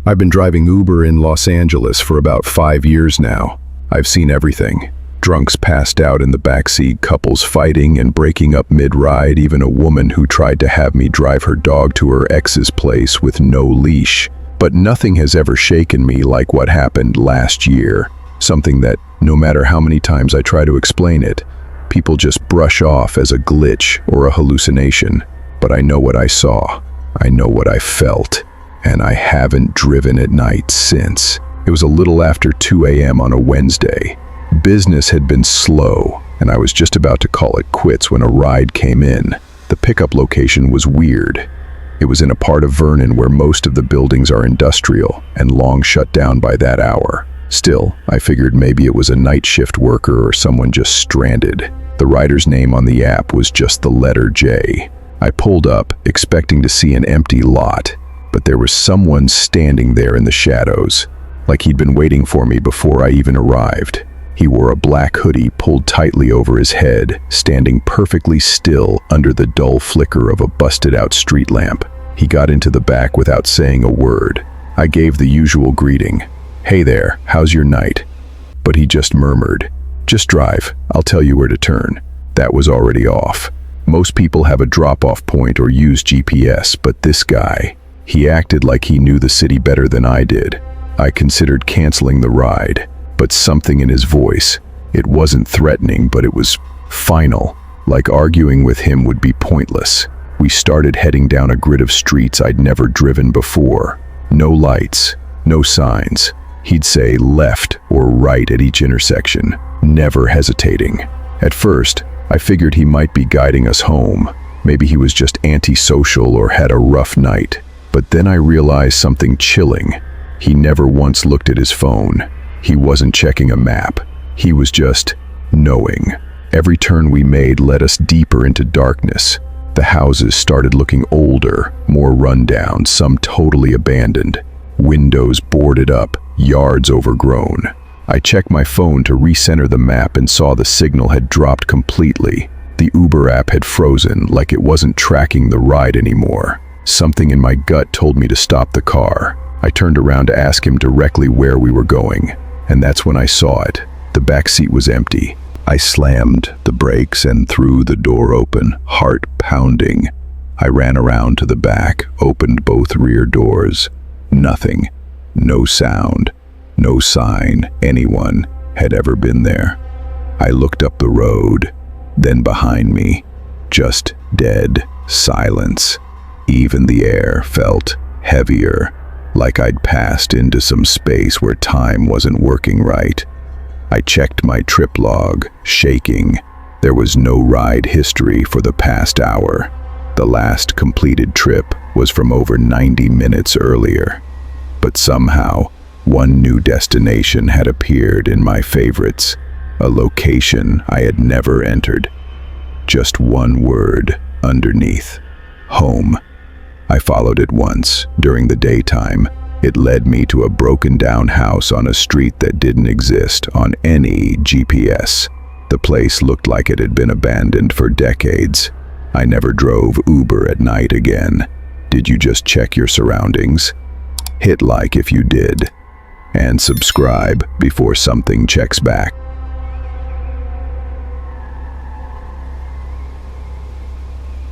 I've been driving Uber in Los Angeles for about 5 years now. I've seen everything. Drunks passed out in the backseat, couples fighting and breaking up mid-ride, even a woman who tried to have me drive her dog to her ex's place with no leash. But nothing has ever shaken me like what happened last year. Something that, no matter how many times I try to explain it, people just brush off as a glitch or a hallucination. But I know what I saw. I know what I felt. And I haven't driven at night since. It was a little after 2 a.m. on a Wednesday. Business had been slow, and I was just about to call it quits when a ride came in. The pickup location was weird. It was in a part of Vernon where most of the buildings are industrial and long shut down by that hour. Still, I figured maybe it was a night shift worker or someone just stranded. The rider's name on the app was just the letter J. I pulled up, expecting to see an empty lot, but there was someone standing there in the shadows, like he'd been waiting for me before I even arrived. He wore a black hoodie pulled tightly over his head, standing perfectly still under the dull flicker of a busted-out street lamp. He got into the back without saying a word. I gave the usual greeting. "Hey there, how's your night?" But he just murmured, "Just drive, I'll tell you where to turn." That was already off. Most people have a drop-off point or use GPS, but this guy, he acted like he knew the city better than I did. I considered canceling the ride, but something in his voice, it wasn't threatening, but it was final, like arguing with him would be pointless. We started heading down a grid of streets I'd never driven before. No lights, no signs. He'd say left or right at each intersection, never hesitating. At first, I figured he might be guiding us home. Maybe he was just antisocial or had a rough night. But then I realized something chilling. He never once looked at his phone. He wasn't checking a map. He was just knowing. Every turn we made led us deeper into darkness. The houses started looking older, more rundown, some totally abandoned. Windows boarded up, yards overgrown. I checked my phone to recenter the map and saw the signal had dropped completely. The Uber app had frozen, like it wasn't tracking the ride anymore. Something in my gut told me to stop the car. I turned around to ask him directly where we were going, and that's when I saw it. The back seat was empty. I slammed the brakes and threw the door open, heart pounding. I ran around to the back, opened both rear doors. Nothing. No sound. No sign anyone had ever been there. I looked up the road, then behind me, just dead silence. Even the air felt heavier, like I'd passed into some space where time wasn't working right. I checked my trip log, shaking. There was no ride history for the past hour. The last completed trip was from over 90 minutes earlier. But somehow, one new destination had appeared in my favorites, a location I had never entered. Just one word underneath: home. I followed it once, during the daytime. It led me to a broken-down house on a street that didn't exist on any GPS. The place looked like it had been abandoned for decades. I never drove Uber at night again. Did you just check your surroundings? Hit like if you did. And subscribe before something checks back.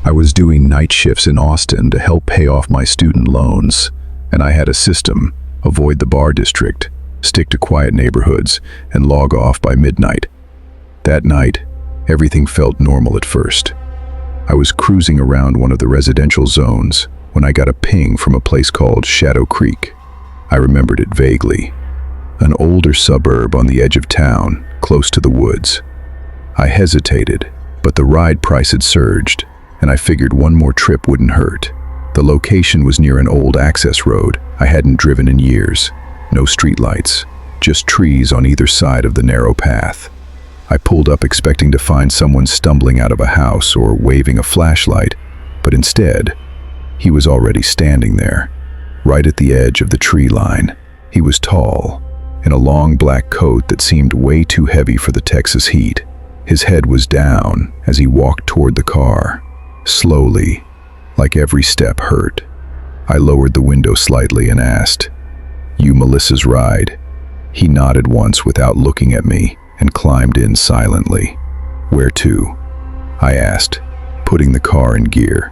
I was doing night shifts in Austin to help pay off my student loans, and I had a system: avoid the bar district, stick to quiet neighborhoods, and log off by midnight. That night, everything felt normal at first. I was cruising around one of the residential zones when I got a ping from a place called Shadow Creek. I remembered it vaguely. An older suburb on the edge of town, close to the woods. I hesitated, but the ride price had surged, and I figured one more trip wouldn't hurt. The location was near an old access road I hadn't driven in years. No streetlights, just trees on either side of the narrow path. I pulled up expecting to find someone stumbling out of a house or waving a flashlight, but instead, he was already standing there, right at the edge of the tree line. He was tall, in a long black coat that seemed way too heavy for the Texas heat. His head was down as he walked toward the car, slowly, like every step hurt. I lowered the window slightly and asked, "You Melissa's ride." He nodded once without looking at me and climbed in silently. "Where to?" I asked, putting the car in gear.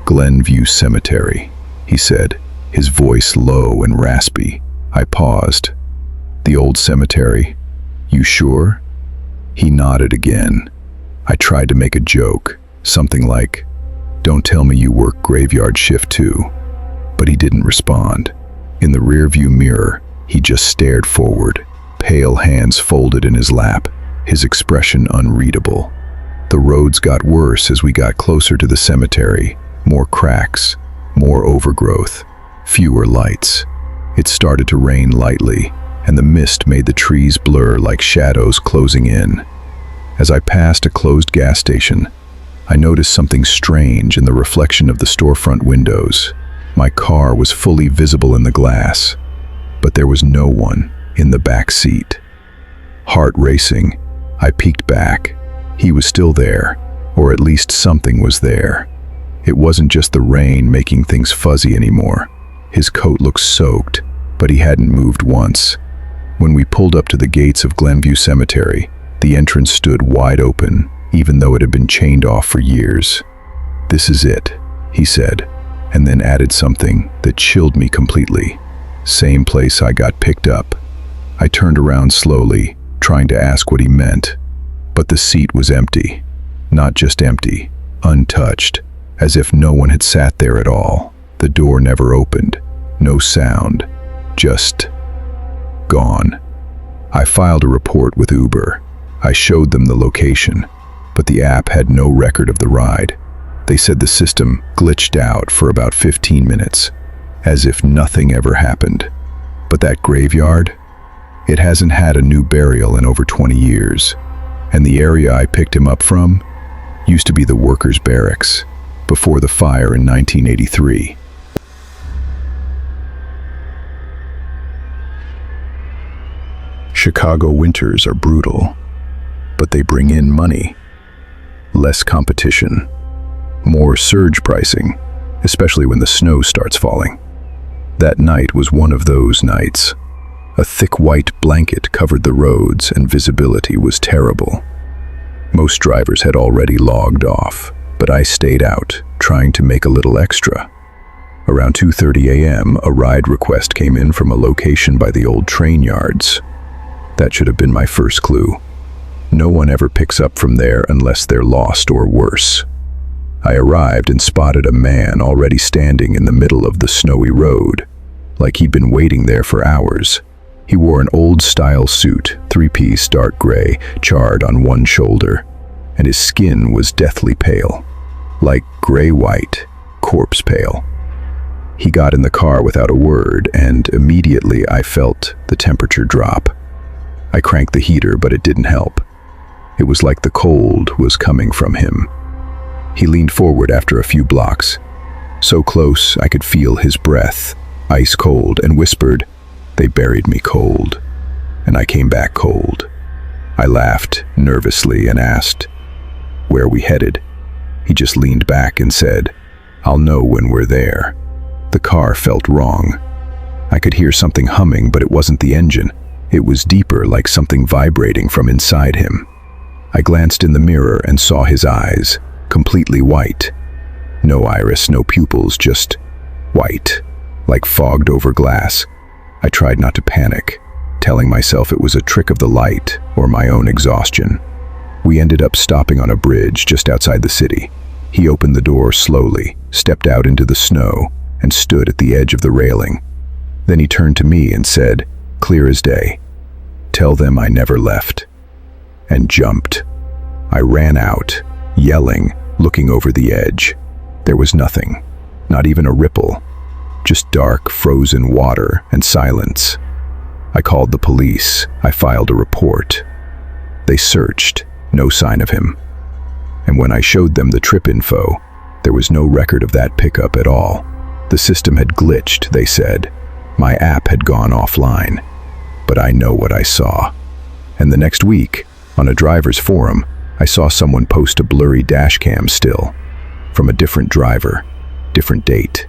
"Glenview Cemetery," he said, his voice low and raspy. I paused. "The old cemetery? You sure?" He nodded again. I tried to make a joke, something like, "Don't tell me you work graveyard shift too." But he didn't respond. In the rearview mirror, he just stared forward, pale hands folded in his lap, his expression unreadable. The roads got worse as we got closer to the cemetery. More cracks, more overgrowth, fewer lights. It started to rain lightly, and the mist made the trees blur like shadows closing in. As I passed a closed gas station, I noticed something strange in the reflection of the storefront windows. My car was fully visible in the glass, but there was no one in the back seat. Heart racing, I peeked back. He was still there, or at least something was there. It wasn't just the rain making things fuzzy anymore. His coat looked soaked, but he hadn't moved once. When we pulled up to the gates of Glenview Cemetery, the entrance stood wide open, even though it had been chained off for years. "This is it," he said, and then added something that chilled me completely. "Same place I got picked up." I turned around slowly, trying to ask what he meant, but the seat was empty. Not just empty, untouched, as if no one had sat there at all. The door never opened, no sound, just gone. I filed a report with Uber. I showed them the location, but the app had no record of the ride. They said the system glitched out for about 15 minutes, as if nothing ever happened. But that graveyard? It hasn't had a new burial in over 20 years. And the area I picked him up from used to be the workers' barracks, before the fire in 1983. Chicago winters are brutal, but they bring in money. Less competition, more surge pricing, especially when the snow starts falling. That night was one of those nights. A thick white blanket covered the roads and visibility was terrible. Most drivers had already logged off, but I stayed out, trying to make a little extra. Around 2:30 a.m., a ride request came in from a location by the old train yards. That should have been my first clue. No one ever picks up from there unless they're lost or worse. I arrived and spotted a man already standing in the middle of the snowy road, like he'd been waiting there for hours. He wore an old-style suit, three-piece dark gray, charred on one shoulder, and his skin was deathly pale, like gray-white, corpse pale. He got in the car without a word, and immediately I felt the temperature drop. I cranked the heater, but it didn't help. It was like the cold was coming from him. He leaned forward after a few blocks, so close I could feel his breath, ice cold, and whispered, "They buried me cold." And I came back cold. I laughed nervously and asked, "Where are we headed?" He just leaned back and said, "I'll know when we're there." The car felt wrong. I could hear something humming, but it wasn't the engine. It was deeper, like something vibrating from inside him. I glanced in the mirror and saw his eyes, completely white. No iris, no pupils, just white, like fogged over glass. I tried not to panic, telling myself it was a trick of the light or my own exhaustion. We ended up stopping on a bridge just outside the city. He opened the door slowly, stepped out into the snow, and stood at the edge of the railing. Then he turned to me and said, clear as day, "Tell them I never left," and jumped. I ran out, yelling, looking over the edge. There was nothing, not even a ripple, just dark, frozen water and silence. I called the police. I filed a report. They searched, no sign of him. And when I showed them the trip info, there was no record of that pickup at all. The system had glitched, they said. My app had gone offline. But I know what I saw. And the next week, on a driver's forum, I saw someone post a blurry dashcam still, from a different driver, different date.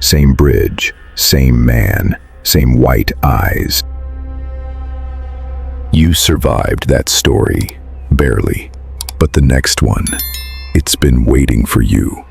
Same bridge, same man, same white eyes. You survived that story, barely. But the next one, it's been waiting for you.